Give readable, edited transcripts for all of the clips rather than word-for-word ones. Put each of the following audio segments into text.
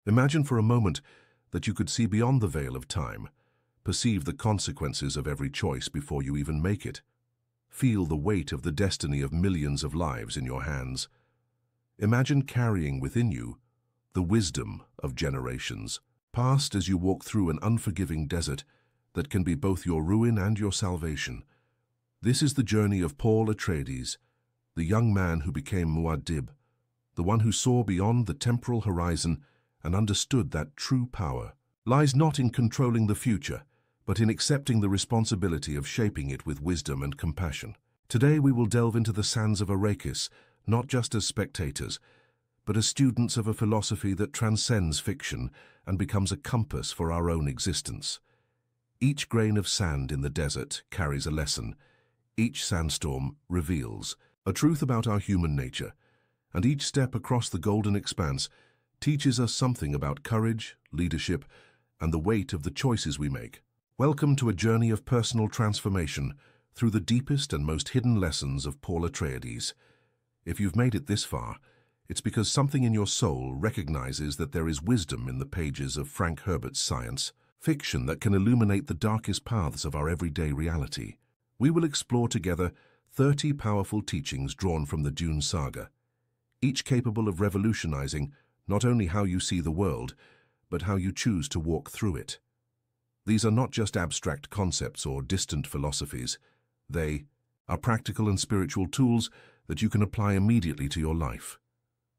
Imagine for a moment that you could see beyond the veil of time, perceive the consequences of every choice before you even make it. Feel the weight of the destiny of millions of lives in your hands. Imagine carrying within you the wisdom of generations, passed as you walk through an unforgiving desert that can be both your ruin and your salvation. This is the journey of Paul Atreides, the young man who became Muad'Dib, the one who saw beyond the temporal horizon and understood that true power lies not in controlling the future, but in accepting the responsibility of shaping it with wisdom and compassion. Today we will delve into the sands of Arrakis, not just as spectators, but as students of a philosophy that transcends fiction and becomes a compass for our own existence. Each grain of sand in the desert carries a lesson. Each sandstorm reveals a truth about our human nature, and each step across the golden expanse teaches us something about courage, leadership, and the weight of the choices we make. Welcome to a journey of personal transformation through the deepest and most hidden lessons of Paul Atreides. If you've made it this far, it's because something in your soul recognizes that there is wisdom in the pages of Frank Herbert's science fiction that can illuminate the darkest paths of our everyday reality. We will explore together 30 powerful teachings drawn from the Dune saga, each capable of revolutionizing not only how you see the world, but how you choose to walk through it. These are not just abstract concepts or distant philosophies. They are practical and spiritual tools that you can apply immediately to your life.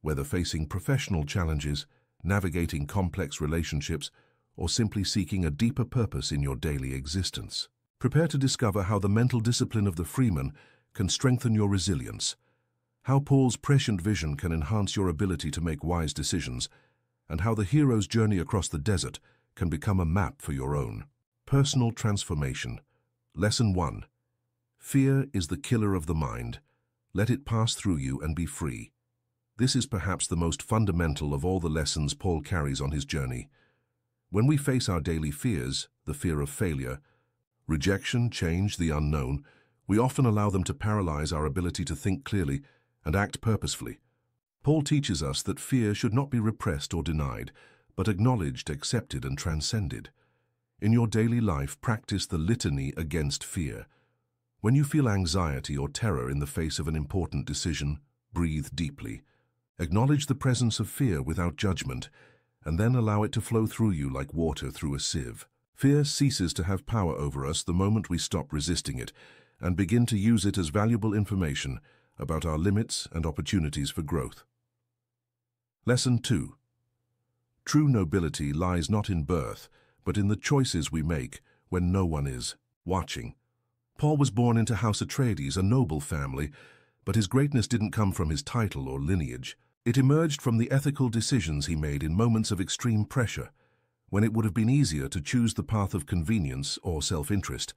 Whether facing professional challenges, navigating complex relationships, or simply seeking a deeper purpose in your daily existence. Prepare to discover how the mental discipline of the Freeman can strengthen your resilience, how Paul's prescient vision can enhance your ability to make wise decisions, and how the hero's journey across the desert can become a map for your own personal transformation. Lesson 1. Fear is the killer of the mind. Let it pass through you and be free. This is perhaps the most fundamental of all the lessons Paul carries on his journey. When we face our daily fears, the fear of failure, rejection, change, the unknown, we often allow them to paralyze our ability to think clearly and act purposefully. Paul teaches us that fear should not be repressed or denied, but acknowledged, accepted, and transcended. In your daily life, practice the litany against fear. When you feel anxiety or terror in the face of an important decision, breathe deeply. Acknowledge the presence of fear without judgment, and then allow it to flow through you like water through a sieve. Fear ceases to have power over us the moment we stop resisting it and begin to use it as valuable information about our limits and opportunities for growth. Lesson 2. True nobility lies not in birth, but in the choices we make when no one is watching. Paul was born into House Atreides, a noble family, but his greatness didn't come from his title or lineage. It emerged from the ethical decisions he made in moments of extreme pressure, when it would have been easier to choose the path of convenience or self-interest.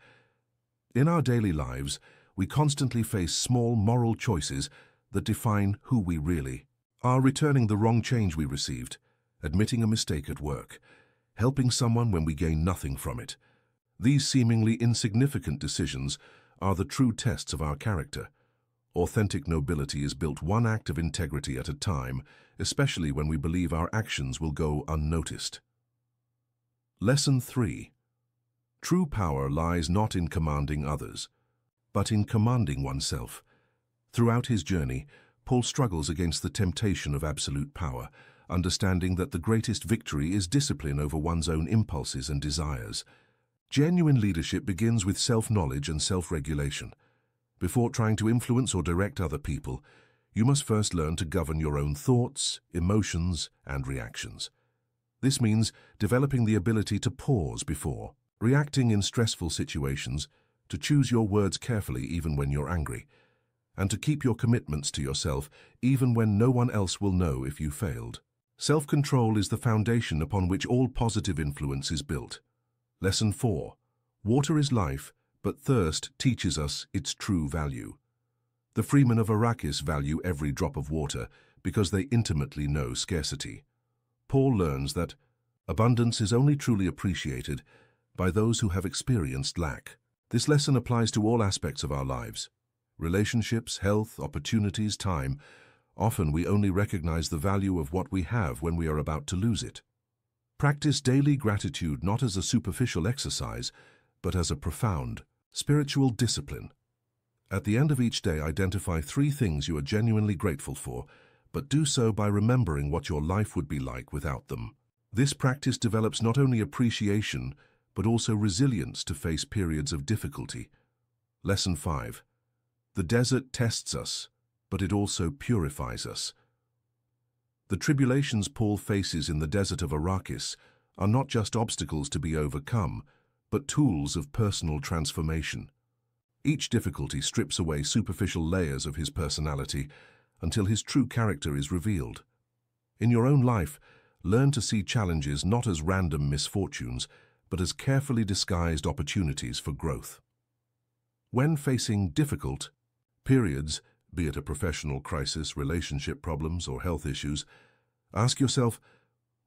In our daily lives, we constantly face small moral choices that define who we really are. Returning the wrong change we received, admitting a mistake at work, helping someone when we gain nothing from it. These seemingly insignificant decisions are the true tests of our character. Authentic nobility is built one act of integrity at a time, especially when we believe our actions will go unnoticed. Lesson 3. True power lies not in commanding others, but in commanding oneself. Throughout his journey, Paul struggles against the temptation of absolute power, understanding that the greatest victory is discipline over one's own impulses and desires. Genuine leadership begins with self-knowledge and self-regulation. Before trying to influence or direct other people, you must first learn to govern your own thoughts, emotions, and reactions. This means developing the ability to pause before reacting in stressful situations, to choose your words carefully even when you're angry, and to keep your commitments to yourself even when no one else will know if you failed. Self-control is the foundation upon which all positive influence is built. Lesson 4. Water is life, but thirst teaches us its true value. The freemen of Arrakis value every drop of water because they intimately know scarcity. Paul learns that abundance is only truly appreciated by those who have experienced lack. This lesson applies to all aspects of our lives. Relationships, health, opportunities, time. Often we only recognize the value of what we have when we are about to lose it. Practice daily gratitude not as a superficial exercise, but as a profound, spiritual discipline. At the end of each day, identify 3 things you are genuinely grateful for, but do so by remembering what your life would be like without them. This practice develops not only appreciation, but also resilience to face periods of difficulty. Lesson 5. The desert tests us, but it also purifies us. The tribulations Paul faces in the desert of Arrakis are not just obstacles to be overcome, but tools of personal transformation. Each difficulty strips away superficial layers of his personality until his true character is revealed. In your own life, learn to see challenges not as random misfortunes, but as carefully disguised opportunities for growth. When facing difficult periods, be it a professional crisis, relationship problems, or health issues, ask yourself,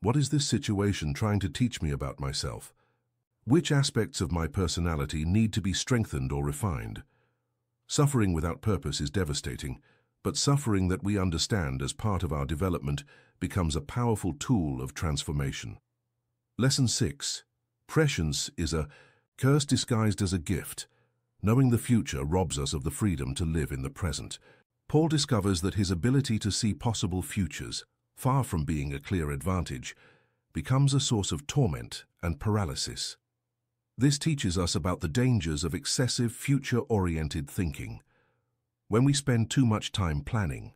what is this situation trying to teach me about myself? Which aspects of my personality need to be strengthened or refined? Suffering without purpose is devastating, but suffering that we understand as part of our development becomes a powerful tool of transformation. Lesson 6. Prescience is a curse disguised as a gift. Knowing the future robs us of the freedom to live in the present. Paul discovers that his ability to see possible futures, far from being a clear advantage, becomes a source of torment and paralysis. This teaches us about the dangers of excessive future-oriented thinking. When we spend too much time planning,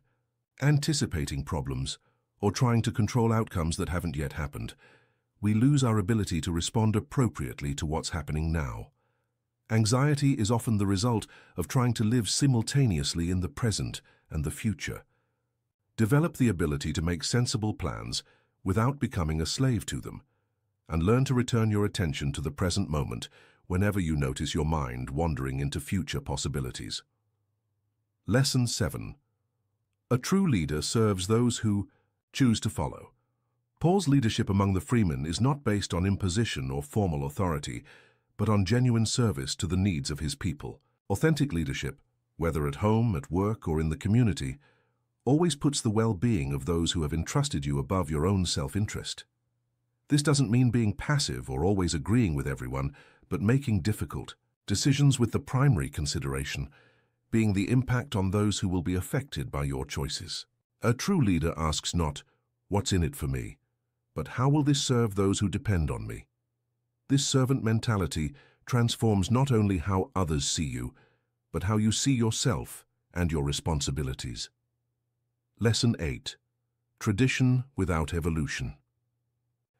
anticipating problems, or trying to control outcomes that haven't yet happened, we lose our ability to respond appropriately to what's happening now. Anxiety is often the result of trying to live simultaneously in the present and the future. Develop the ability to make sensible plans without becoming a slave to them, and learn to return your attention to the present moment whenever you notice your mind wandering into future possibilities. Lesson 7. A true leader serves those who choose to follow. Paul's leadership among the freemen is not based on imposition or formal authority, but on genuine service to the needs of his people. Authentic leadership, whether at home, at work, or in the community, always puts the well-being of those who have entrusted you above your own self-interest. This doesn't mean being passive or always agreeing with everyone, but making difficult decisions with the primary consideration being the impact on those who will be affected by your choices. A true leader asks not, "What's in it for me?" but "How will this serve those who depend on me?" This servant mentality transforms not only how others see you, but how you see yourself and your responsibilities. Lesson 8. Tradition without evolution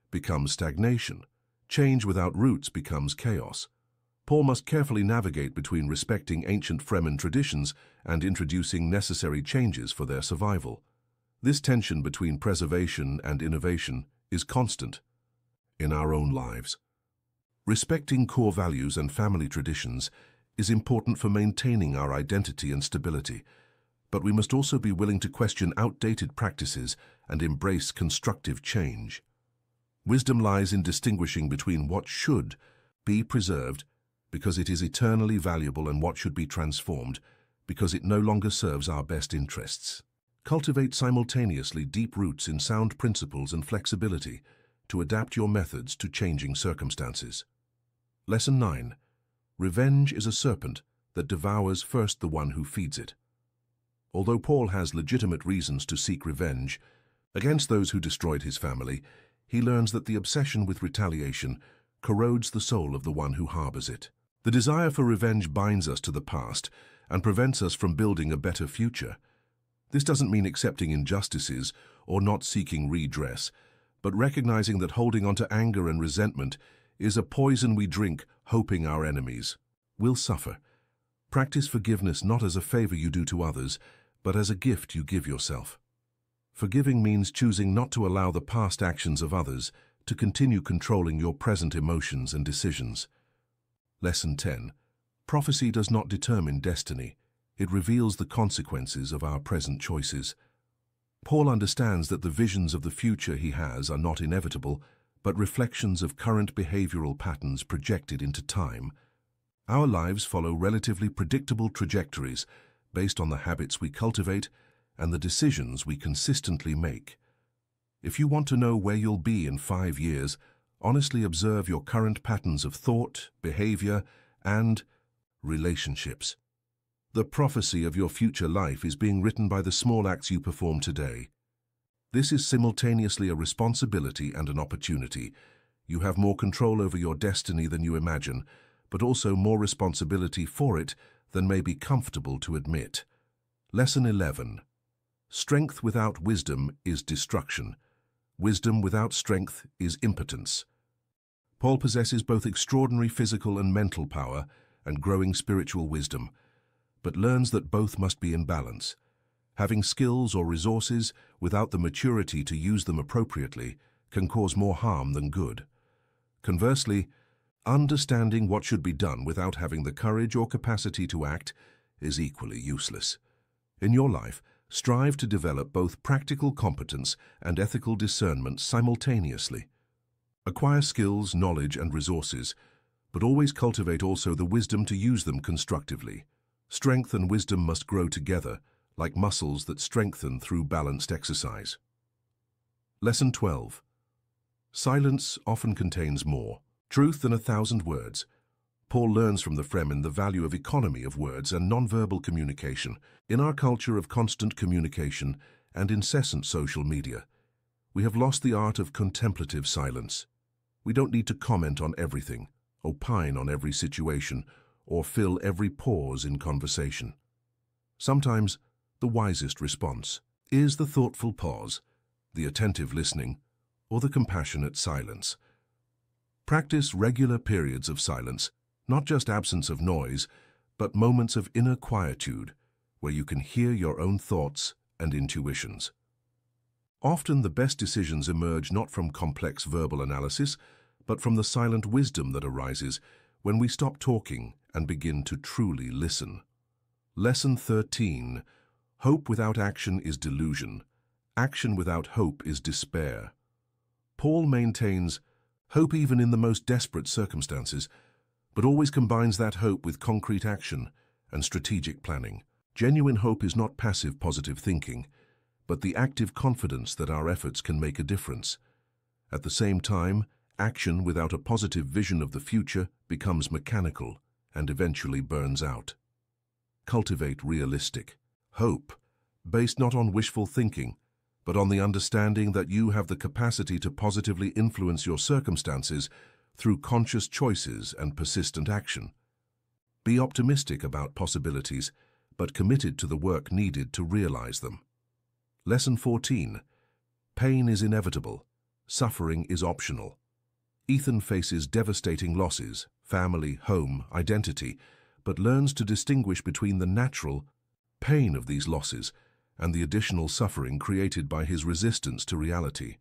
becomes stagnation. Change without roots becomes chaos. Paul must carefully navigate between respecting ancient Fremen traditions and introducing necessary changes for their survival. This tension between preservation and innovation is constant in our own lives. Respecting core values and family traditions is important for maintaining our identity and stability, but we must also be willing to question outdated practices and embrace constructive change. Wisdom lies in distinguishing between what should be preserved because it is eternally valuable and what should be transformed because it no longer serves our best interests. Cultivate simultaneously deep roots in sound principles and flexibility to adapt your methods to changing circumstances. Lesson 9. Revenge is a serpent that devours first the one who feeds it. Although Paul has legitimate reasons to seek revenge against those who destroyed his family, he learns that the obsession with retaliation corrodes the soul of the one who harbors it. The desire for revenge binds us to the past and prevents us from building a better future. This doesn't mean accepting injustices or not seeking redress, but recognizing that holding on to anger and resentment is a poison we drink, hoping our enemies will suffer. Practice forgiveness not as a favor you do to others, but as a gift you give yourself. Forgiving means choosing not to allow the past actions of others to continue controlling your present emotions and decisions. Lesson 10. Prophecy does not determine destiny. It reveals the consequences of our present choices. Paul understands that the visions of the future he has are not inevitable, but reflections of current behavioral patterns projected into time. Our lives follow relatively predictable trajectories based on the habits we cultivate and the decisions we consistently make. If you want to know where you'll be in 5 years, honestly observe your current patterns of thought, behavior, and relationships. The prophecy of your future life is being written by the small acts you perform today. This is simultaneously a responsibility and an opportunity. You have more control over your destiny than you imagine, but also more responsibility for it than may be comfortable to admit. Lesson 11. Strength without wisdom is destruction. Wisdom without strength is impotence. Paul possesses both extraordinary physical and mental power and growing spiritual wisdom, but learns that both must be in balance. Having skills or resources without the maturity to use them appropriately can cause more harm than good. Conversely, understanding what should be done without having the courage or capacity to act is equally useless. In your life, strive to develop both practical competence and ethical discernment simultaneously. Acquire skills, knowledge, and resources, but always cultivate also the wisdom to use them constructively. Strength and wisdom must grow together, like muscles that strengthen through balanced exercise. Lesson 12. Silence often contains more truth than 1,000 words. Paul learns from the Fremen the value of economy of words and nonverbal communication. In our culture of constant communication and incessant social media, we have lost the art of contemplative silence. We don't need to comment on everything, opine on every situation, or fill every pause in conversation. Sometimes, the wisest response is the thoughtful pause, the attentive listening, or the compassionate silence. Practice regular periods of silence, not just absence of noise, but moments of inner quietude, where you can hear your own thoughts and intuitions. Often the best decisions emerge not from complex verbal analysis, but from the silent wisdom that arises when we stop talking and begin to truly listen. Lesson 13. Hope without action is delusion. Action without hope is despair. Paul maintains hope even in the most desperate circumstances, but always combines that hope with concrete action and strategic planning. Genuine hope is not passive positive thinking, but the active confidence that our efforts can make a difference. At the same time, action without a positive vision of the future becomes mechanical and eventually burns out. Cultivate realistic hope, based not on wishful thinking, but on the understanding that you have the capacity to positively influence your circumstances through conscious choices and persistent action. Be optimistic about possibilities, but committed to the work needed to realize them. Lesson 14. Pain is inevitable. Suffering is optional. Ethan faces devastating losses, family, home, identity, but learns to distinguish between the natural pain of these losses and the additional suffering created by his resistance to reality.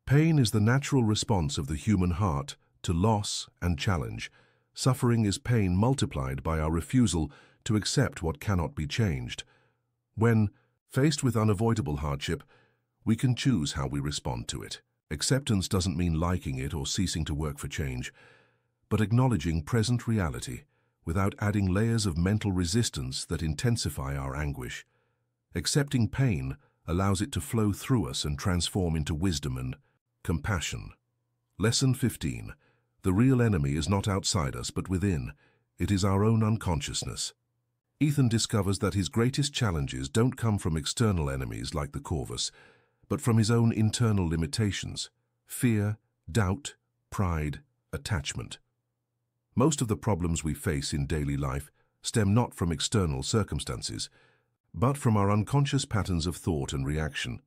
Pain is the natural response of the human heart to loss and challenge. Suffering is pain multiplied by our refusal to accept what cannot be changed. When faced with unavoidable hardship, we can choose how we respond to it. Acceptance doesn't mean liking it or ceasing to work for change, but acknowledging present reality without adding layers of mental resistance that intensify our anguish. Accepting pain allows it to flow through us and transform into wisdom and compassion. Lesson 15. The real enemy is not outside us but within. It is our own unconsciousness. Ethan discovers that his greatest challenges don't come from external enemies like the Corvus, but from his own internal limitations: fear, doubt, pride, attachment. Most of the problems we face in daily life stem not from external circumstances, but from our unconscious patterns of thought and reaction.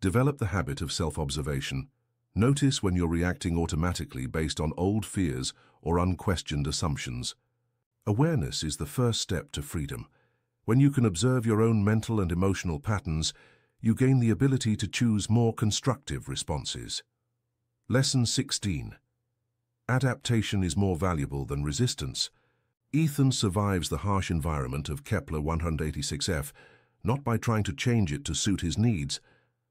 Develop the habit of self-observation. Notice when you're reacting automatically based on old fears or unquestioned assumptions. Awareness is the first step to freedom. When you can observe your own mental and emotional patterns, you gain the ability to choose more constructive responses. Lesson 16. Adaptation is more valuable than resistance. Ethan survives the harsh environment of Kepler 186f, not by trying to change it to suit his needs,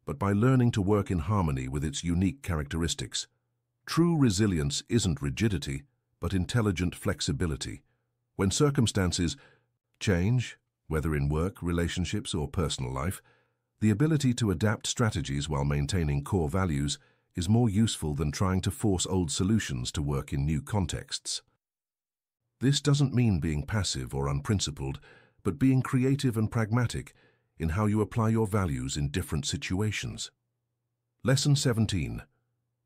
but by learning to work in harmony with its unique characteristics. True resilience isn't rigidity, but intelligent flexibility. When circumstances change, whether in work, relationships, or personal life, The ability to adapt strategies while maintaining core values is more useful than trying to force old solutions to work in new contexts. This doesn't mean being passive or unprincipled, but being creative and pragmatic in how you apply your values in different situations. Lesson 17.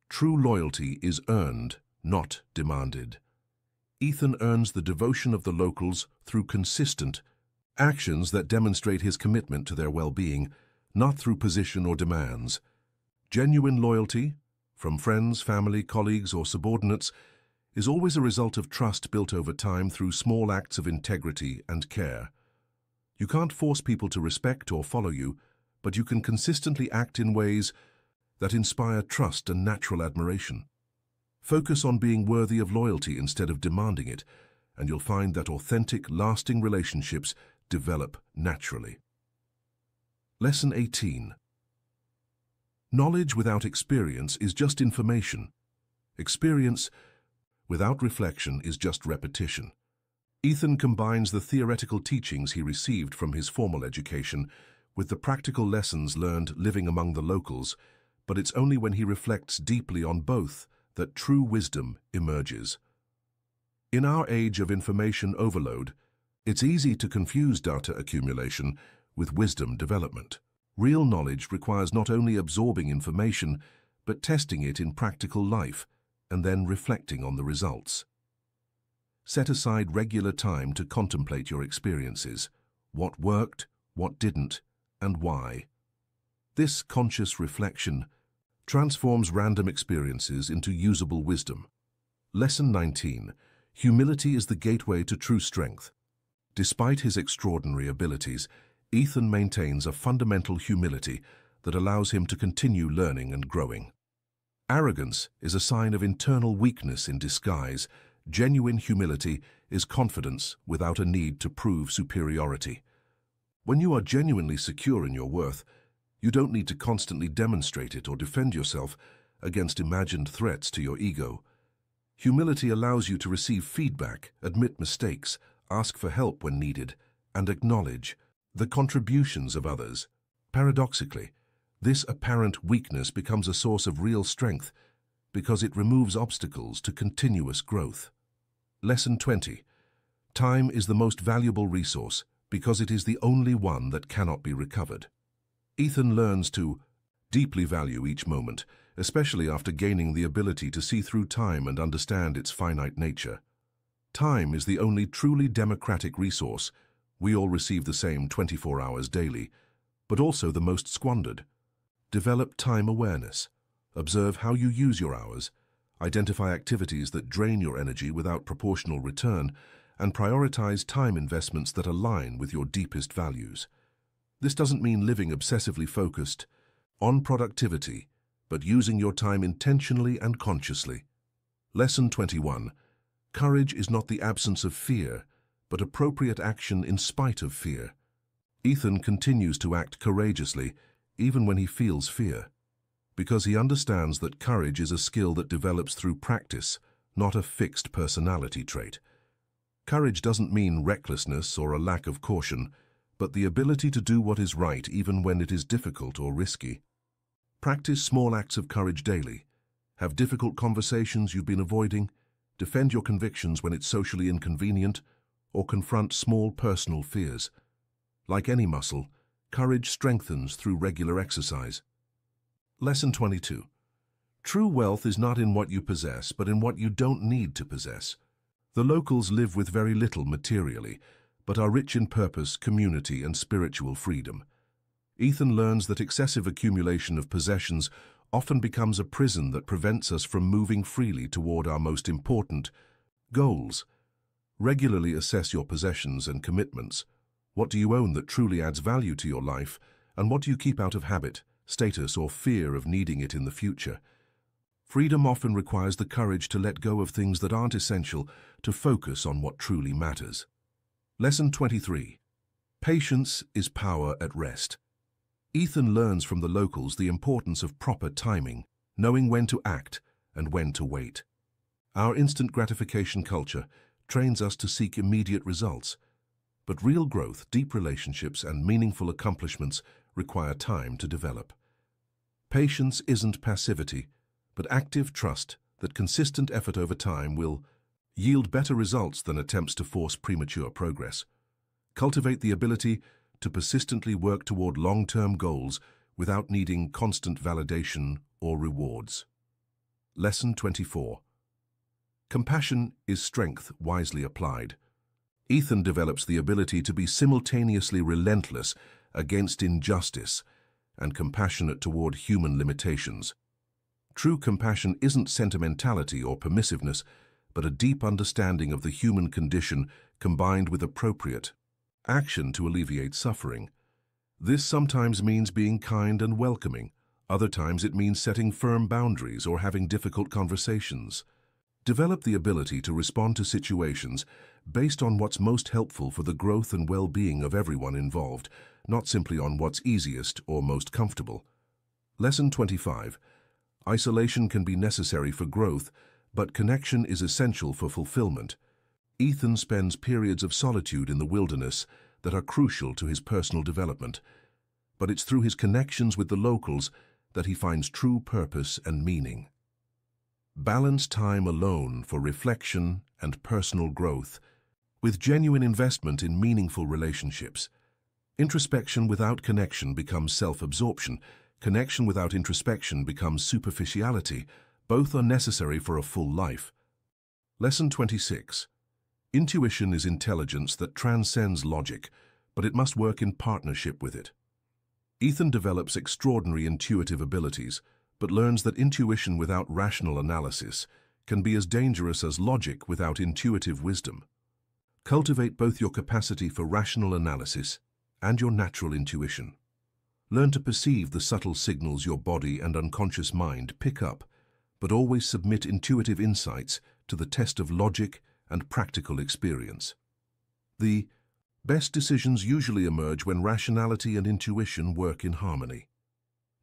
True loyalty is earned, not demanded. Ethan earns the devotion of the locals through consistent actions that demonstrate his commitment to their well-being, not through position or demands. Genuine loyalty, from friends, family, colleagues, or subordinates, is always a result of trust built over time through small acts of integrity and care. You can't force people to respect or follow you, but you can consistently act in ways that inspire trust and natural admiration. Focus on being worthy of loyalty instead of demanding it, and you'll find that authentic, lasting relationships develop naturally. Lesson 18. Knowledge without experience is just information. Experience without reflection is just repetition. Ethan combines the theoretical teachings he received from his formal education with the practical lessons learned living among the locals, but it's only when he reflects deeply on both that true wisdom emerges. In our age of information overload, it's easy to confuse data accumulation with wisdom development. Real knowledge requires not only absorbing information, but testing it in practical life and then reflecting on the results. Set aside regular time to contemplate your experiences, what worked, what didn't, and why. This conscious reflection transforms random experiences into usable wisdom. Lesson 19. Humility is the gateway to true strength. Despite his extraordinary abilities, Ethan maintains a fundamental humility that allows him to continue learning and growing. Arrogance is a sign of internal weakness in disguise. Genuine humility is confidence without a need to prove superiority. When you are genuinely secure in your worth, you don't need to constantly demonstrate it or defend yourself against imagined threats to your ego. Humility allows you to receive feedback, admit mistakes, ask for help when needed, and acknowledge the contributions of others. Paradoxically, this apparent weakness becomes a source of real strength because it removes obstacles to continuous growth. Lesson 20. Time is the most valuable resource because it is the only one that cannot be recovered. Ethan learns to deeply value each moment, especially after gaining the ability to see through time and understand its finite nature. Time is the only truly democratic resource. We all receive the same 24 hours daily, but also the most squandered. Develop time awareness. Observe how you use your hours. Identify activities that drain your energy without proportional return, and prioritize time investments that align with your deepest values. This doesn't mean living obsessively focused on productivity, but using your time intentionally and consciously. Lesson 21. Courage is not the absence of fear, but appropriate action in spite of fear. Ethan continues to act courageously even when he feels fear, because he understands that courage is a skill that develops through practice, not a fixed personality trait. Courage doesn't mean recklessness or a lack of caution, but the ability to do what is right even when it is difficult or risky. Practice small acts of courage daily. Have difficult conversations you've been avoiding, defend your convictions when it's socially inconvenient, or confront small personal fears. Like any muscle, courage strengthens through regular exercise. Lesson 22. True wealth is not in what you possess, but in what you don't need to possess. The locals live with very little materially, but are rich in purpose, community, and spiritual freedom. Ethan learns that excessive accumulation of possessions often becomes a prison that prevents us from moving freely toward our most important goals. Regularly assess your possessions and commitments. What do you own that truly adds value to your life, and what do you keep out of habit, status, or fear of needing it in the future? Freedom often requires the courage to let go of things that aren't essential to focus on what truly matters. Lesson 23. Patience is power at rest. Ethan learns from the locals the importance of proper timing, knowing when to act and when to wait. Our instant gratification culture trains us to seek immediate results, but real growth, deep relationships, and meaningful accomplishments require time to develop. Patience isn't passivity, but active trust that consistent effort over time will yield better results than attempts to force premature progress. Cultivate the ability to persistently work toward long-term goals without needing constant validation or rewards. Lesson 24. Compassion is strength wisely applied. Ethan develops the ability to be simultaneously relentless against injustice and compassionate toward human limitations. True compassion isn't sentimentality or permissiveness, but a deep understanding of the human condition combined with appropriate action to alleviate suffering. This sometimes means being kind and welcoming. Other times it means setting firm boundaries or having difficult conversations. Develop the ability to respond to situations based on what's most helpful for the growth and well-being of everyone involved, not simply on what's easiest or most comfortable. Lesson 25. Isolation can be necessary for growth, but connection is essential for fulfillment. Ethan spends periods of solitude in the wilderness that are crucial to his personal development, but it's through his connections with the locals that he finds true purpose and meaning. Balance time alone for reflection and personal growth with genuine investment in meaningful relationships. Introspection without connection becomes self-absorption. Connection without introspection becomes superficiality. Both are necessary for a full life. Lesson 26. Intuition is intelligence that transcends logic, but it must work in partnership with it. Ethan develops extraordinary intuitive abilities, but learns that intuition without rational analysis can be as dangerous as logic without intuitive wisdom. Cultivate both your capacity for rational analysis and your natural intuition. Learn to perceive the subtle signals your body and unconscious mind pick up, but always submit intuitive insights to the test of logic and practical experience. The best decisions usually emerge when rationality and intuition work in harmony.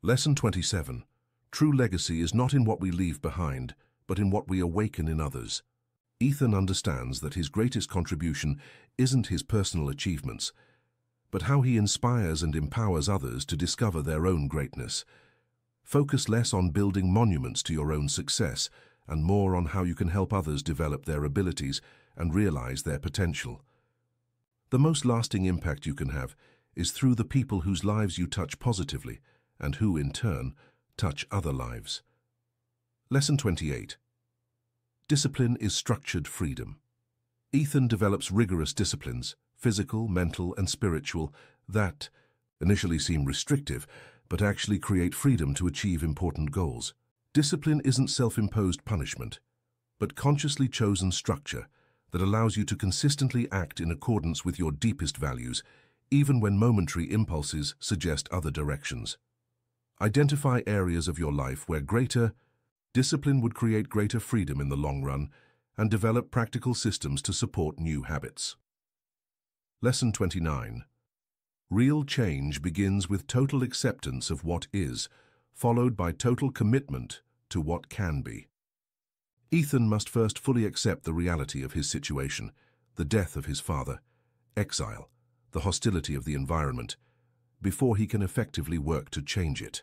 Lesson 27. True legacy is not in what we leave behind, but in what we awaken in others. Ethan understands that his greatest contribution isn't his personal achievements, but how he inspires and empowers others to discover their own greatness. Focus less on building monuments to your own success and more on how you can help others develop their abilities and realize their potential. The most lasting impact you can have is through the people whose lives you touch positively and who, in turn, touch other lives. Lesson 28. Discipline is structured freedom. Ethan develops rigorous disciplines, physical, mental, and spiritual, that initially seem restrictive, but actually create freedom to achieve important goals. Discipline isn't self-imposed punishment, but consciously chosen structure that allows you to consistently act in accordance with your deepest values, even when momentary impulses suggest other directions. Identify areas of your life where greater discipline would create greater freedom in the long run, and develop practical systems to support new habits. Lesson 29. Real change begins with total acceptance of what is, followed by total commitment to what can be. Ethan must first fully accept the reality of his situation, the death of his father, exile, the hostility of the environment, before he can effectively work to change it.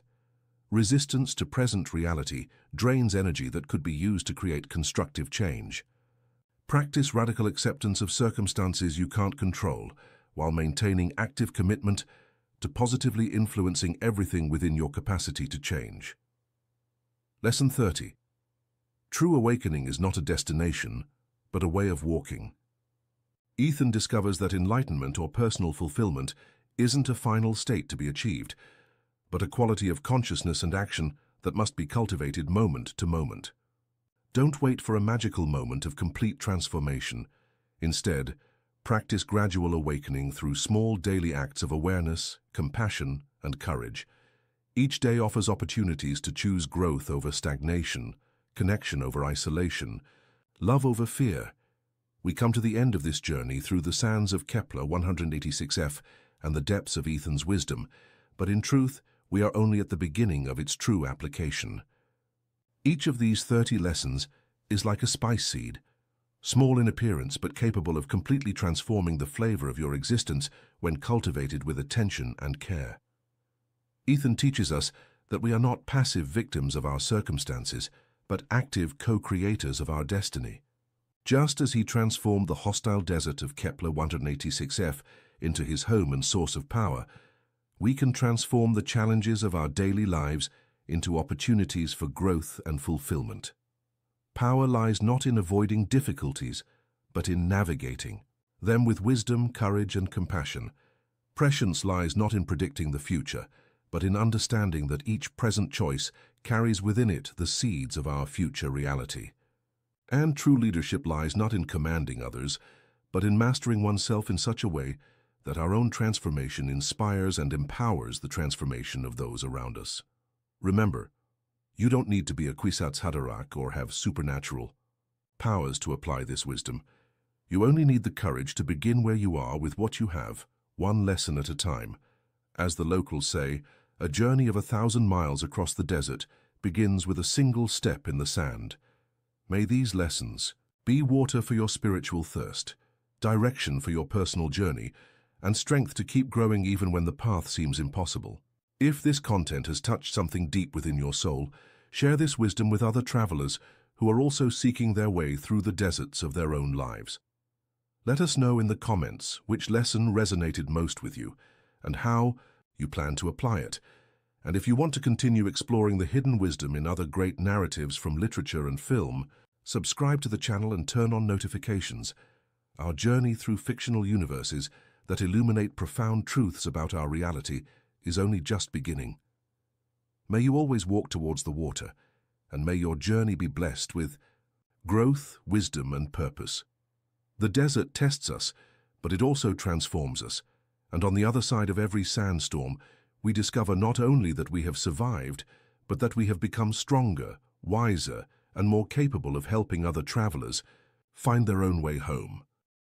Resistance to present reality drains energy that could be used to create constructive change. Practice radical acceptance of circumstances you can't control, while maintaining active commitment to positively influencing everything within your capacity to change. Lesson 30. True awakening is not a destination, but a way of walking. Ethan discovers that enlightenment or personal fulfillment isn't a final state to be achieved, but a quality of consciousness and action that must be cultivated moment to moment. Don't wait for a magical moment of complete transformation. Instead, practice gradual awakening through small daily acts of awareness, compassion, and courage. Each day offers opportunities to choose growth over stagnation, connection over isolation, love over fear. We come to the end of this journey through the sands of Kepler 186f and the depths of Ethan's wisdom, but in truth, we are only at the beginning of its true application. Each of these 30 lessons is like a spice seed, small in appearance but capable of completely transforming the flavor of your existence when cultivated with attention and care. Ethan teaches us that we are not passive victims of our circumstances, but active co-creators of our destiny. Just as he transformed the hostile desert of Kepler 186f into his home and source of power, we can transform the challenges of our daily lives into opportunities for growth and fulfillment. Power lies not in avoiding difficulties, but in navigating them with wisdom, courage, and compassion. Prescience lies not in predicting the future, but in understanding that each present choice carries within it the seeds of our future reality. And true leadership lies not in commanding others, but in mastering oneself in such a way that our own transformation inspires and empowers the transformation of those around us. Remember, you don't need to be a Kwisatz Haderach or have supernatural powers to apply this wisdom. You only need the courage to begin where you are with what you have, one lesson at a time. As the locals say, a journey of 1,000 miles across the desert begins with a single step in the sand. May these lessons be water for your spiritual thirst, direction for your personal journey, and strength to keep growing even when the path seems impossible. If this content has touched something deep within your soul, share this wisdom with other travelers who are also seeking their way through the deserts of their own lives. Let us know in the comments which lesson resonated most with you and how you plan to apply it. And if you want to continue exploring the hidden wisdom in other great narratives from literature and film, subscribe to the channel and turn on notifications. Our journey through fictional universes that illuminate profound truths about our reality is only just beginning. May you always walk towards the water, and may your journey be blessed with growth, wisdom, and purpose. The desert tests us, but it also transforms us, and on the other side of every sandstorm, we discover not only that we have survived, but that we have become stronger, wiser, and more capable of helping other travelers find their own way home.